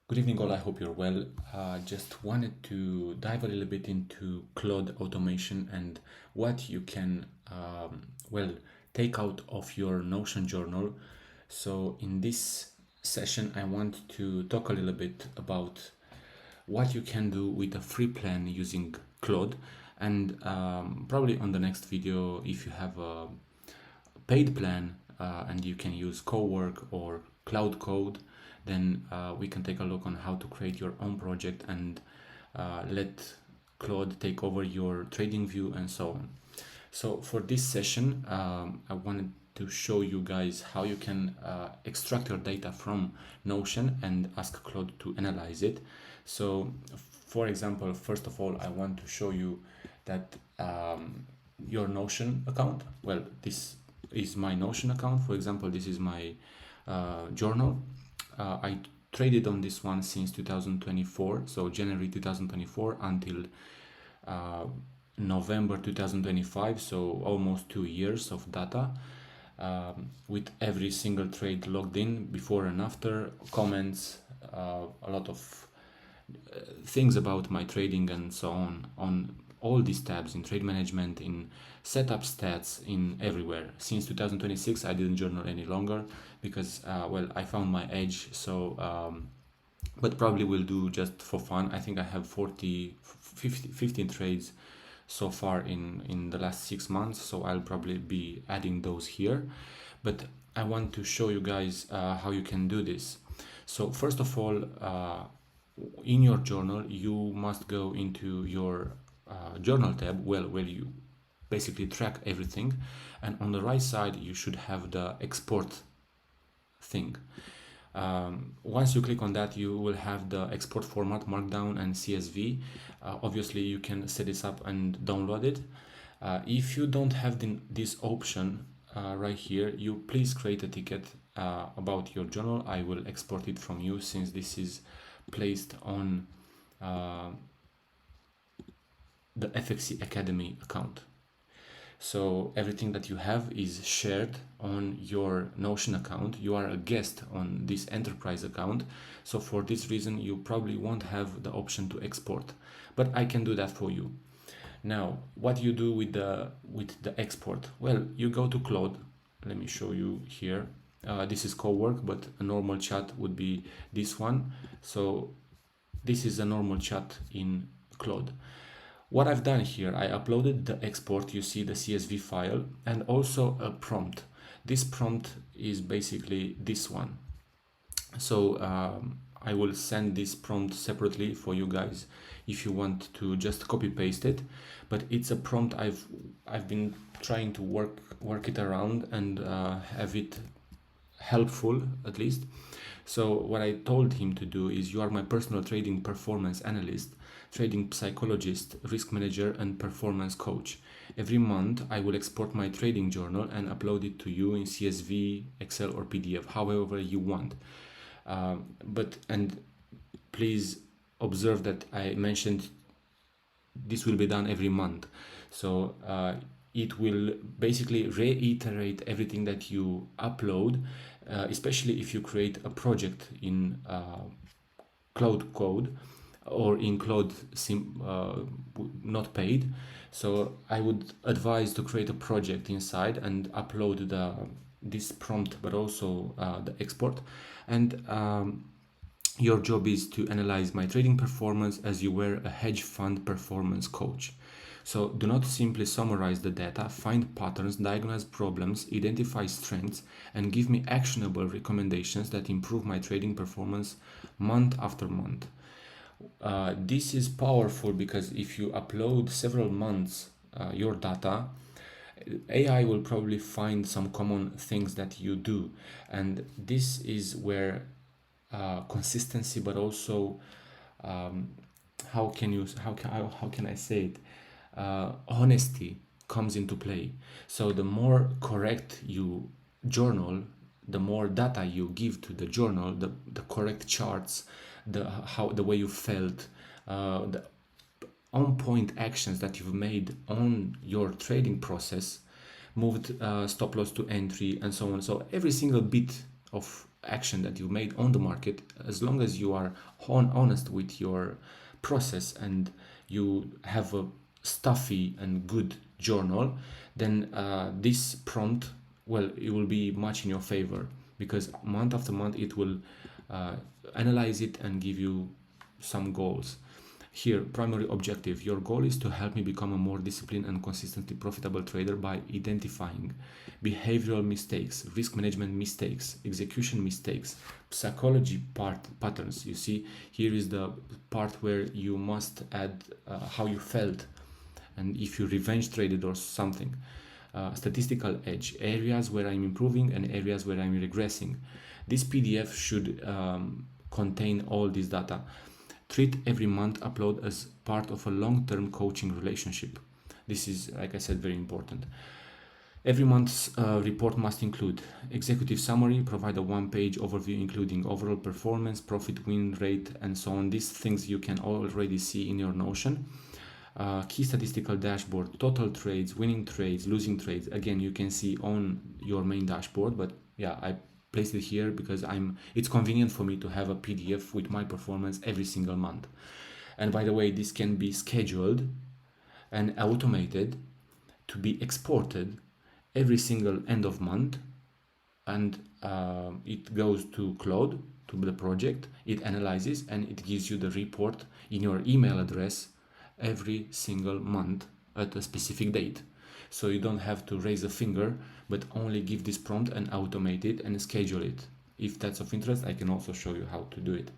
Good evening all, I hope you're well. Just wanted to dive a little bit into Claude automation and what you can, well, take out of your Notion journal. So in this session, I want to talk a little bit about what you can do with a free plan using Claude. And probably on the next video, if you have a paid plan and you can use Cowork or Cloud Code, then we can take a look on how to create your own project and let Claude take over your trading view and so on. So for this session, I wanted to show you guys how you can extract your data from Notion and ask Claude to analyze it. So for example, first of all, I want to show you that your Notion account, well, this is my Notion account. For example, this is my journal. I traded on this one since 2024, so January 2024 until November 2025, so almost 2 years of data, with every single trade logged in, before and after, comments, a lot of things about my trading and so on all these tabs in trade management, in setup stats, in everywhere. Since 2026 I didn't journal any longer because well, I found my edge. So but probably will do just for fun. I think I have 15 trades so far in the last 6 months, so I'll probably be adding those here. But I want to show you guys how you can do this. So first of all, in your journal you must go into your journal tab, well, where you basically track everything, and on the right side you should have the export thing. Once you click on that, you will have the export format, markdown and CSV. Obviously you can set this up and download it. If you don't have this option right here, you please create a ticket about your journal. I will export it from you since this is placed on the FXC Academy account. So everything that you have is shared on your Notion account. You are a guest on this enterprise account. So for this reason, you probably won't have the option to export, but I can do that for you. Now, what you do with the export? Well, you go to Claude. Let me show you here. This is Cowork, but a normal chat would be this one. So this is a normal chat in Claude. What I've done here, I uploaded the export, you see the CSV file, and also a prompt. This prompt is basically this one. So I will send this prompt separately for you guys if you want to just copy paste it, but it's a prompt I've been trying to work it around and have it helpful at least. So what I told him to do is, you are my personal trading performance analyst, trading psychologist, risk manager and performance coach. Every month I will export my trading journal and upload it to you in CSV, Excel or PDF, however you want. And please observe that I mentioned this will be done every month. So it will basically reiterate everything that you upload, especially if you create a project in Cloud Code or in Claude not paid. So I would advise to create a project inside and upload this prompt, but also the export. And your job is to analyze my trading performance as you were a hedge fund performance coach. So do not simply summarize the data, find patterns, diagnose problems, identify strengths, and give me actionable recommendations that improve my trading performance month after month. This is powerful because if you upload several months your data, AI will probably find some common things that you do, and this is where consistency, but also how can I say it, honesty comes into play. So the more correct you journal, the more data you give to the journal, the correct charts, the way you felt, the on point actions that you've made on your trading process, moved stop loss to entry and so on. So every single bit of action that you made on the market, as long as you are honest with your process and you have a stuffy and good journal, then this prompt, well, it will be much in your favor, because month after month it will analyze it and give you some goals. Here, primary objective: your goal is to help me become a more disciplined and consistently profitable trader by identifying behavioral mistakes, risk management mistakes, execution mistakes, psychology patterns. You see, here is the part where you must add how you felt and if you revenge traded or something. Statistical edge: areas where I'm improving and areas where I'm regressing. This PDF should contain all this data. Treat every month upload as part of a long-term coaching relationship. This is, like I said, very important. Every month's report must include executive summary, provide a one-page overview including overall performance, profit, win rate, and so on. These things you can already see in your Notion. Key statistical dashboard: total trades, winning trades, losing trades. Again, you can see on your main dashboard, but yeah, I placed it here because it's convenient for me to have a PDF with my performance every single month. And by the way, this can be scheduled and automated to be exported every single end of month, and it goes to Claude, to the project, it analyzes and it gives you the report in your email address every single month at a specific date. So you don't have to raise a finger, but only give this prompt and automate it and schedule it. If that's of interest, I can also show you how to do it.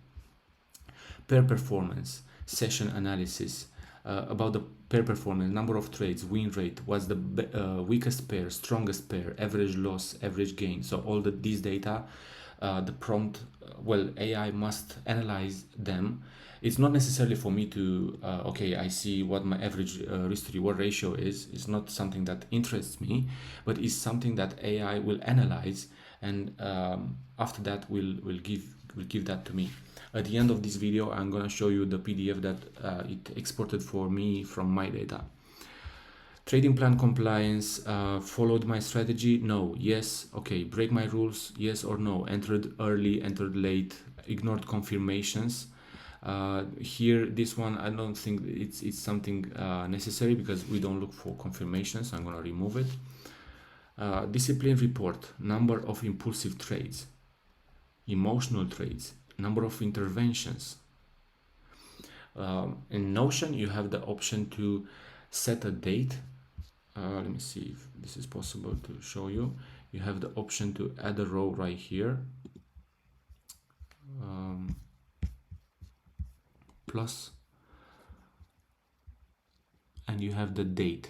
Pair performance, session analysis, about the pair performance: number of trades, win rate, what's the weakest pair, strongest pair, average loss, average gain. So all these data, the prompt, well, AI must analyze them. It's not necessarily for me to, okay, I see what my average risk to reward ratio is. It's not something that interests me, but it's something that AI will analyze, and after that will give that to me. At the end of this video, I'm gonna show you the PDF that it exported for me from my data. Trading plan compliance: followed my strategy? No. Yes. Okay. Break my rules? Yes or no. Entered early, entered late, ignored confirmations. Here, this one, I don't think it's something necessary because we don't look for confirmations. I'm gonna remove it. Discipline report: number of impulsive trades, emotional trades, number of interventions. In Notion, you have the option to set a date. Let me see if this is possible to show you. You have the option to add a row right here. Plus, and you have the date,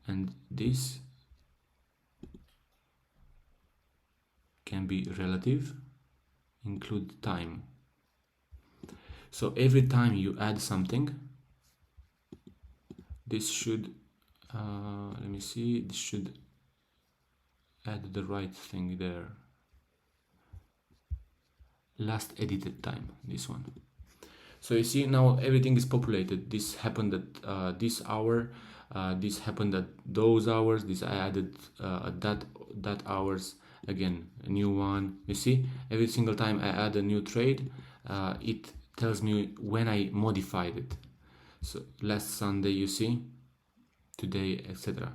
and this can be relative, include time. So every time you add something, this should let me see, this should add the right thing there. Last edited time, this one. So you see now everything is populated. This happened at this hour, this happened at those hours, this I added at that hours. Again, a new one. You see, every single time I add a new trade, it tells me when I modified it. So last Sunday, you see, today, etc.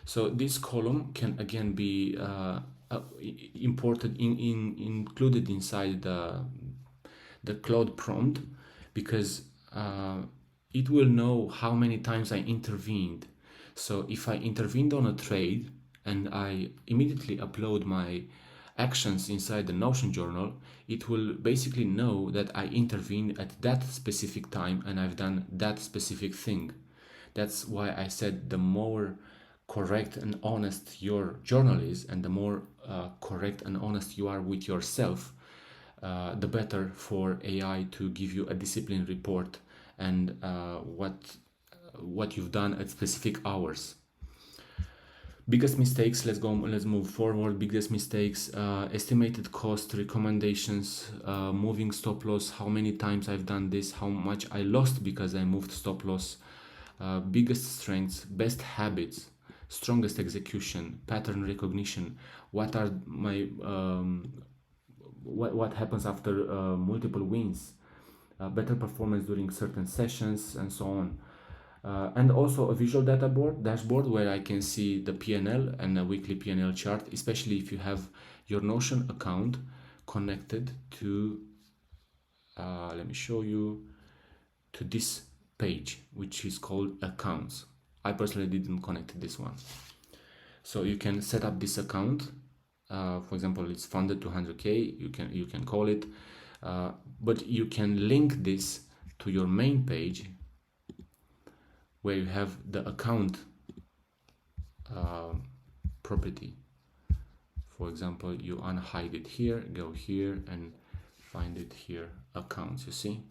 So this column can again be included inside the Claude prompt, because it will know how many times I intervened. So if I intervened on a trade and I immediately upload my actions inside the Notion journal, it will basically know that I intervened at that specific time and I've done that specific thing. That's why I said the more correct and honest your journal is, and the more correct and honest you are with yourself, the better for AI to give you a discipline report and what you've done at specific hours. Biggest mistakes, let's move forward. Biggest mistakes: estimated cost, recommendations, moving stop loss, how many times I've done this, how much I lost because I moved stop loss. Biggest strengths, best habits, strongest execution, pattern recognition, what are my what happens after multiple wins, better performance during certain sessions, and so on. And also a visual dashboard where I can see the P&L and a weekly P&L chart, especially if you have your Notion account connected to, let me show you, to this page, which is called accounts. I personally didn't connect this one. So you can set up this account. For example, it's funded to 100K, you can call it, but you can link this to your main page where you have the account property. For example, you unhide it here, go here and find it here, accounts, you see,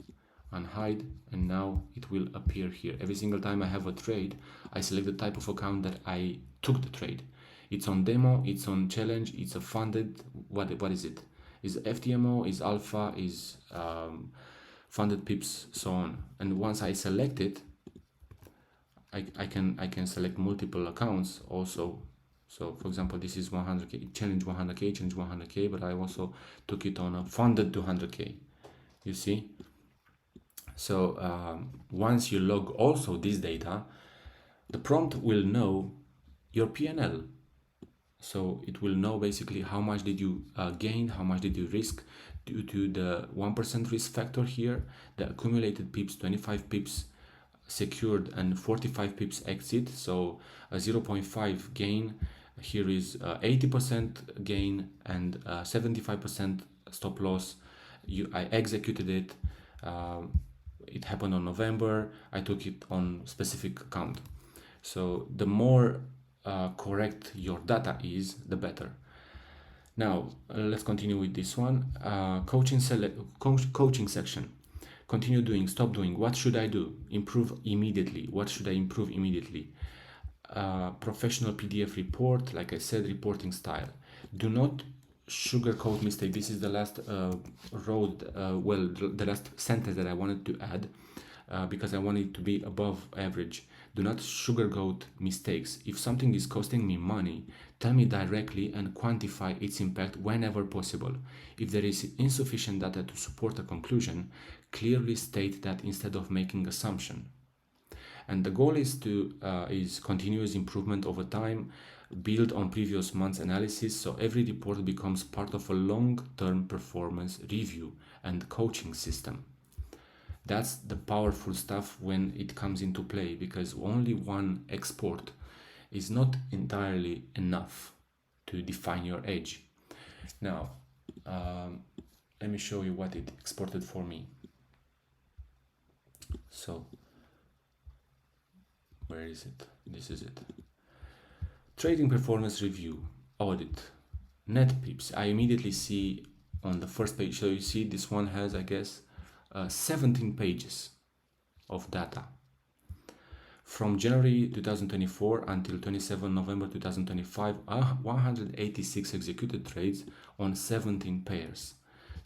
unhide, and now it will appear here. Every single time I have a trade, I select the type of account that I took the trade. It's on demo, it's on challenge, it's a funded, what is it? Is FTMO, is alpha, is funded pips, so on. And once I select it, I can select multiple accounts also. So for example, this is 100K, challenge 100K, challenge 100K, but I also took it on a funded 200K, you see. So once you log also this data, the prompt will know your P&L. So it will know basically how much did you gain, how much did you risk due to the 1% risk factor here, the accumulated pips, 25 pips secured and 45 pips exit. So a 0.5 gain here is 80% gain and 75% stop loss. I executed it. It happened on November. I took it on specific account. So the more correct your data is, the better. Now let's continue with this one. Coaching section. Continue doing, stop doing. What should I do? Improve immediately. What should I improve immediately? Professional PDF report, like I said, reporting style. Do not sugarcoat mistake. This is the last the last sentence that I wanted to add because I want it to be above average. Do not sugarcoat mistakes. If something is costing me money, tell me directly and quantify its impact whenever possible. If there is insufficient data to support a conclusion, clearly state that instead of making assumption. And the goal is continuous improvement over time, build on previous month's analysis, so every report becomes part of a long-term performance review and coaching system. That's the powerful stuff when it comes into play, because only one export is not entirely enough to define your edge. Now, let me show you what it exported for me. So, where is it? This is it. Trading performance review, audit, net pips. I immediately see on the first page, so you see this one has, I guess, 17 pages of data. From January 2024 until 27 November 2025, 186 executed trades on 17 pairs,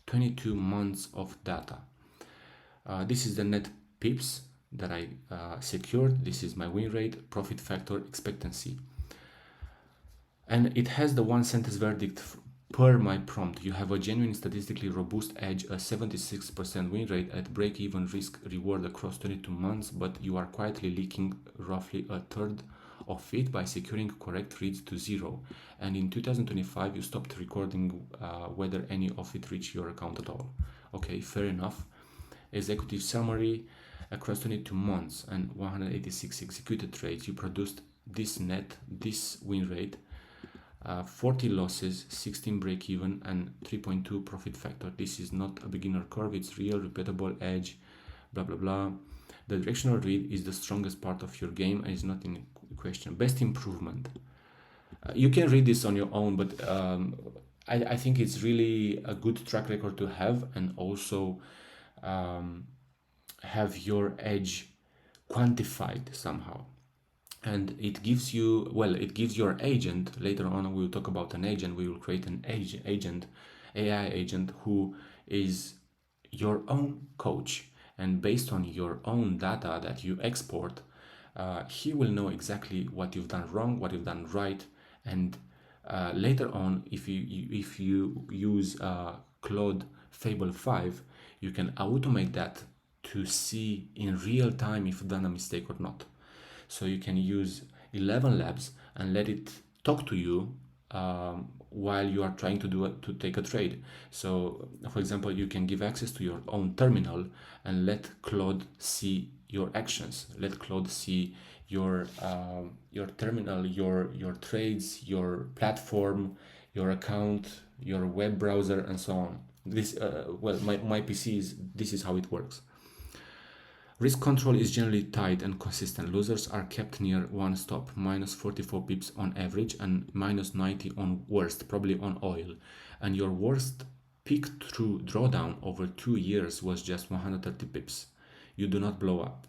22 months of data. This is the net pips that I secured. This is my win rate, profit factor, expectancy. And it has the one sentence verdict per my prompt. You have a genuine statistically robust edge, a 76% win rate at break-even risk reward across 22 months, but you are quietly leaking roughly a third of it by securing correct reads to 0. And in 2025, you stopped recording whether any of it reached your account at all. Okay, fair enough. Executive summary, across 22 months and 186 executed trades, you produced this net, this win rate, 40 losses, 16 break even, and 3.2 profit factor. This is not a beginner curve, it's real, repeatable edge, blah blah blah. The directional read is the strongest part of your game and is not in question. Best improvement. You can read this on your own, but I think it's really a good track record to have, and also have your edge quantified somehow. And it gives you, well, it gives your agent, later on we'll talk about an agent, we will create an agent, AI agent, who is your own coach. And based on your own data that you export, he will know exactly what you've done wrong, what you've done right, and later on, if you use Claude Fable 5, you can automate that to see in real time if you've done a mistake or not. So you can use 11 labs and let it talk to you while you are trying to take a trade. So, for example, you can give access to your own terminal and let Claude see your actions. Let Claude see your terminal, your trades, your platform, your account, your web browser, and so on. This well, my PC is this is how it works. Risk control is generally tight and consistent. Losers are kept near one stop, minus 44 pips on average and minus 90 on worst, probably on oil. And your worst peak through drawdown over 2 years was just 130 pips. You do not blow up.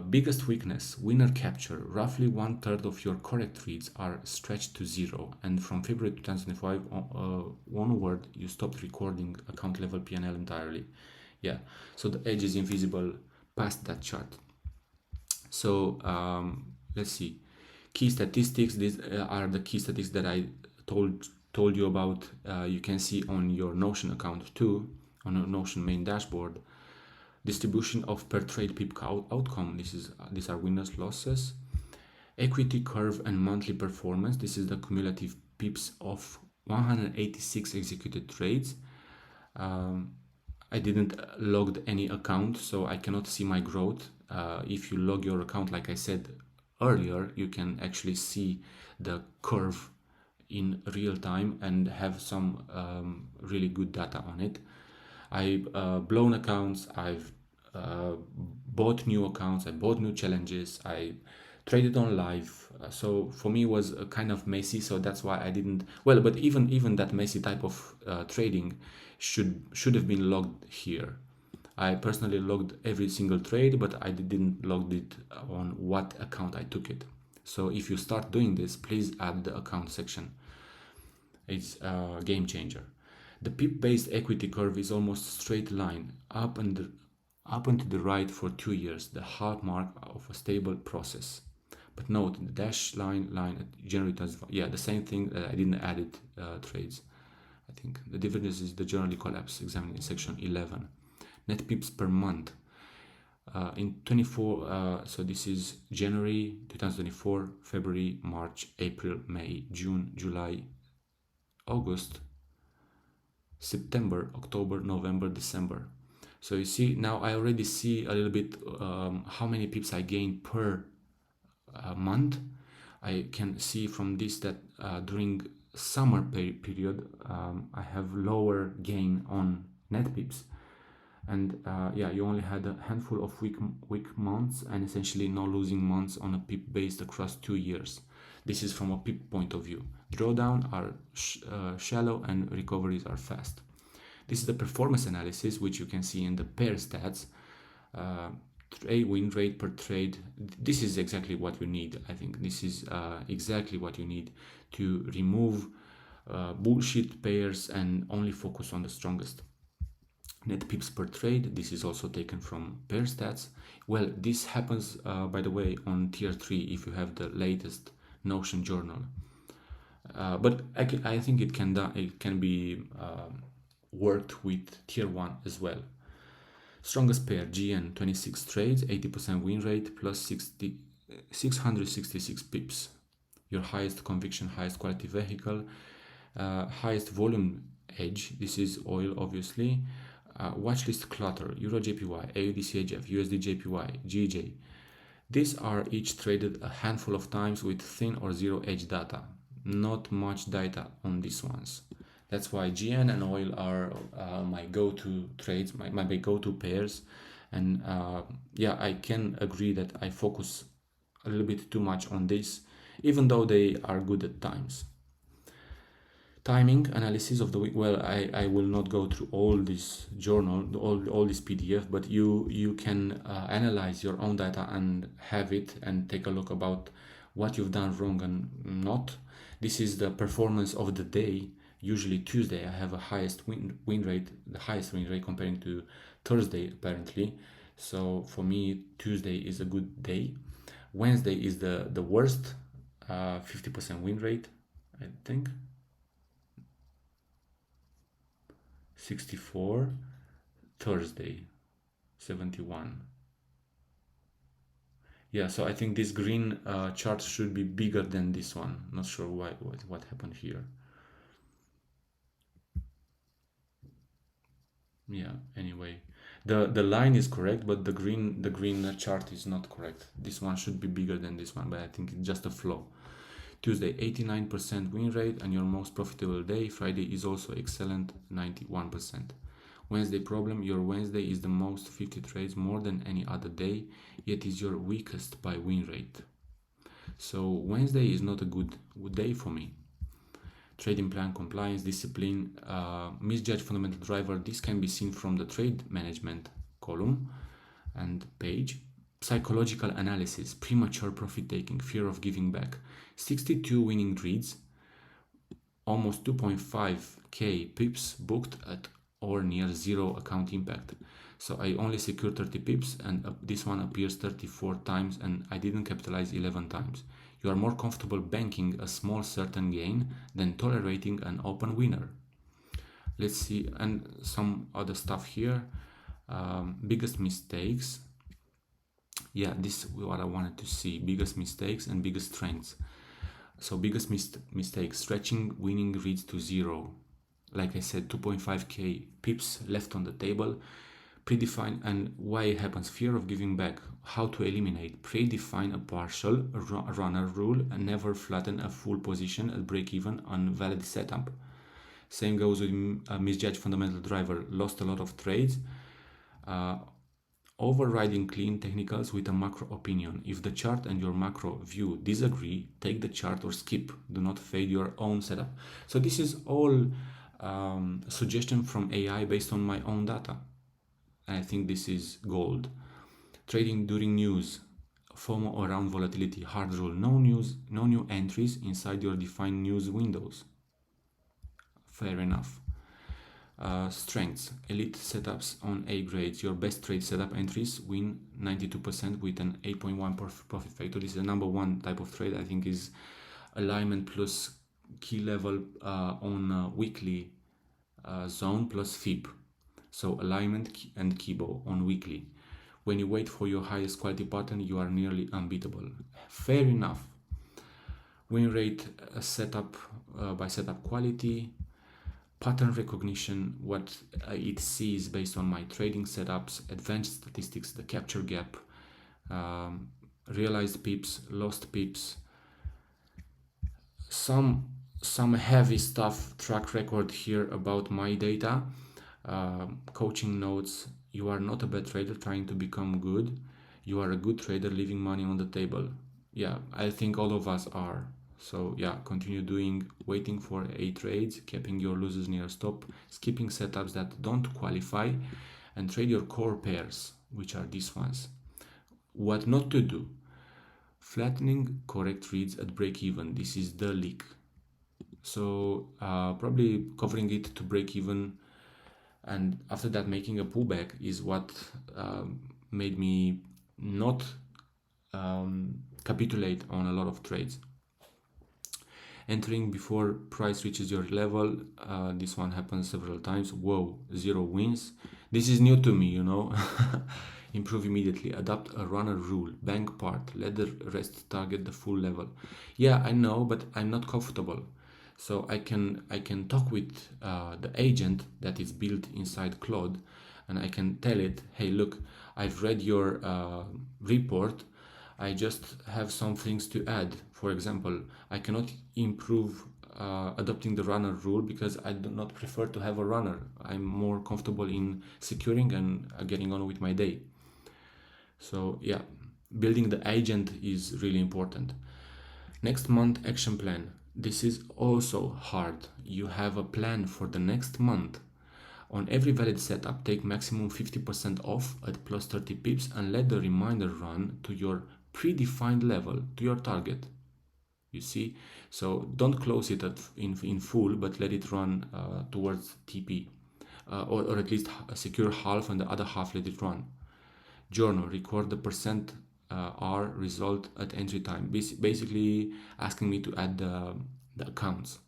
Biggest weakness, winner capture. Roughly 1/3 of your correct reads are stretched to zero, and from February 2025 onward, you stopped recording account level P&L entirely. Yeah, so the edge is invisible past that chart. So let's see. Key statistics. These are the key statistics that I told you about. You can see on your Notion account too, on a Notion main dashboard. Distribution of per trade pip outcome. These are winners, losses. Equity curve and monthly performance. This is the cumulative pips of 186 executed trades. I didn't log any account, so I cannot see my growth. If you log your account, like I said earlier, you can actually see the curve in real time and have some really good data on it. I've blown accounts, I've bought new accounts, I bought new challenges, I traded on live. So for me it was kind of messy, so that's why I didn't, well, but even that messy type of trading should have been logged here. I personally logged every single trade, but I didn't log it on what account I took it. So if you start doing this, please add the account section. It's a game changer. The pip-based equity curve is almost straight line, up and to the right for 2 years, the hallmark of a stable process. But note, the dash line generally does, yeah, the same thing that I didn't add it trades. I think the difference is the generally collapse examined in section 11. Net pips per month. In 24, so this is January 2024, February, March, April, May, June, July, August, September, October, November, December. So you see, now I already see a little bit how many pips I gain per month. I can see from this that during summer period I have lower gain on net pips, and yeah, you only had a handful of weak months and essentially no losing months on a pip based across 2 years. This is from a pip point of view. Drawdown are shallow and recoveries are fast. This is the performance analysis, which you can see in the pair stats. Trade win rate per trade. This is exactly what you need. I think this is exactly what you need to remove bullshit pairs and only focus on the strongest. Net pips per trade. This is also taken from pair stats. Well, this happens, by the way, on tier 3 if you have the latest Notion journal. But I think it can be worked with tier 1 as well. Strongest pair, GN, 26 trades, 80% win rate, plus 666 pips. Your highest conviction, highest quality vehicle, highest volume edge. This is oil, obviously. Watchlist clutter, Euro JPY, AUD CHF, USD JPY, GJ. These are each traded a handful of times with thin or zero edge data. Not much data on these ones. That's why GN and oil are my go-to trades, my go-to pairs. And yeah, I can agree that I focus a little bit too much on this, even though they are good at times. Timing analysis of the week. Well, I will not go through all this journal, all this PDF, but you can analyze your own data and have it and take a look about what you've done wrong and not. This is the performance of the day. Usually Tuesday I have the highest win rate comparing to Thursday apparently. So for me Tuesday is a good day. Wednesday is the worst, 50% win rate, I think. 64. Thursday, 71. Yeah, so I think this green chart should be bigger than this one. Not sure what happened here. Yeah, anyway, the line is correct, but the green chart is not correct. This one should be bigger than this one, but I think it's just a flaw. Tuesday, 89% win rate and your most profitable day. Friday is also excellent, 91%. Wednesday problem, your Wednesday is the most 50 trades more than any other day, yet is your weakest by win rate. So Wednesday is not a good day for me. Trading plan, compliance, discipline, misjudged fundamental driver. This can be seen from the trade management column and page. Psychological analysis, premature profit taking, fear of giving back. 62 winning trades, almost 2.5k pips booked at or near zero account impact. So I only secured 30 pips and this one appears 34 times and I didn't capitalize 11 times. You are more comfortable banking a small certain gain than tolerating an open winner. Let's see, and some other stuff here. Biggest mistakes. Yeah, this is what I wanted to see. Biggest mistakes and biggest strengths. So biggest mistake, stretching winning reads to zero. Like I said, 2.5k pips left on the table. Predefine, and why it happens, fear of giving back. How to eliminate, predefine a partial runner rule and never flatten a full position at break even on valid setup. Same goes with a misjudged fundamental driver, lost a lot of trades. Overriding clean technicals with a macro opinion. If the chart and your macro view disagree, take the chart or skip. Do not fade your own setup. So this is all suggestion from AI based on my own data. And I think this is gold. Trading during news. FOMO around volatility. Hard rule. No news, no new entries inside your defined news windows. Fair enough. Strengths, elite setups on A grades. Your best trade setup entries win 92% with an 8.1 profit factor. This is the number one type of trade. I think is alignment plus key level on weekly zone plus fib. So alignment and Kibo on weekly. When you wait for your highest quality pattern, you are nearly unbeatable. Fair enough. Win rate setup by setup quality. Pattern recognition, what it sees based on my trading setups, advanced statistics, the capture gap, realized pips, lost pips, some heavy stuff, track record here about my data, coaching notes. You are not a bad trader trying to become good. You are a good trader leaving money on the table. Yeah, I think all of us are. So yeah, continue doing, waiting for A trades, keeping your losers near stop, skipping setups that don't qualify, and trade your core pairs, which are these ones. What not to do. Flattening correct reads at break even. This is the leak. So probably covering it to break even, and after that making a pullback is what made me not capitulate on a lot of trades. Entering before price reaches your level. This one happens several times. Whoa, 0 wins. This is new to me, you know. Improve immediately. Adopt a runner rule. Bank part. Let the rest target the full level. Yeah, I know, but I'm not comfortable. So I can talk with the agent that is built inside Claude, and I can tell it, hey, look, I've read your report. I just have some things to add. For example, I cannot improve adopting the runner rule because I do not prefer to have a runner. I'm more comfortable in securing and getting on with my day. So yeah, building the agent is really important. Next month action plan. This is also hard. You have a plan for the next month. On every valid setup, take maximum 50% off at plus 30 pips and let the remainder run to your predefined level, to your target. You see? So don't close it in full, but let it run towards TP. Or at least secure half and the other half let it run. Journal, record the percent our result at entry time, basically asking me to add the accounts.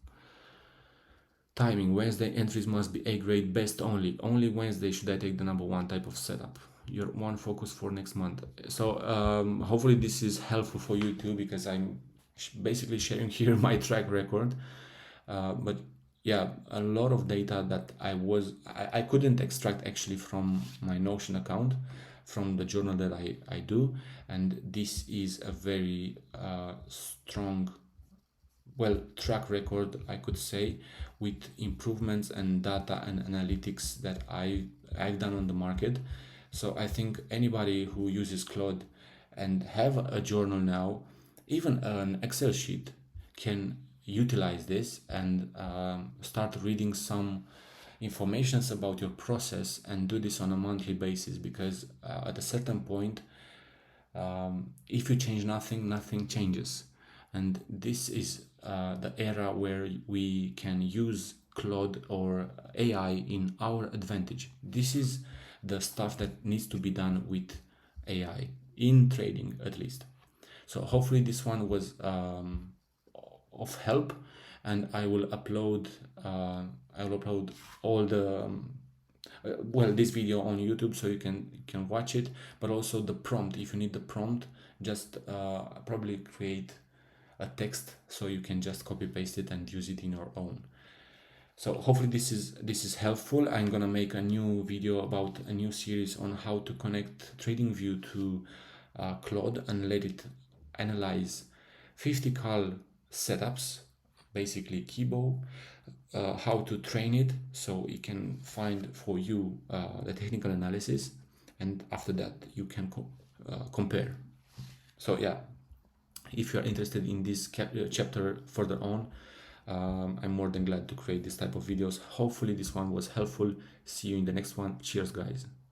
Timing: Wednesday entries must be A grade best only. Only Wednesday should I take the number one type of setup. Your one focus for next month. So hopefully this is helpful for you too, because I'm basically sharing here my track record. But yeah, a lot of data that I couldn't extract actually from my Notion account, from the journal that I do. And this is a very strong, well, track record, I could say, with improvements and data and analytics that I've done on the market. So I think anybody who uses Claude and have a journal now, even an Excel sheet, can utilize this and start reading some informations about your process and do this on a monthly basis, because at a certain point, if you change nothing, nothing changes. And this is the era where we can use Claude or AI in our advantage. This is the stuff that needs to be done with AI in trading, at least. So hopefully this one was of help, and I will upload all the well, this video on YouTube, so you can watch it, but also the prompt. If you need the prompt, just probably create a text so you can just copy paste it and use it in your own. So hopefully this is helpful. I'm gonna make a new video about a new series on how to connect TradingView to Claude and let it analyze 50 cal setups, basically Kibo, how to train it so it can find for you the technical analysis, and after that you can compare. So yeah, if you are interested in this chapter further on, I'm more than glad to create this type of videos. Hopefully this one was helpful. See you in the next one. Cheers, guys.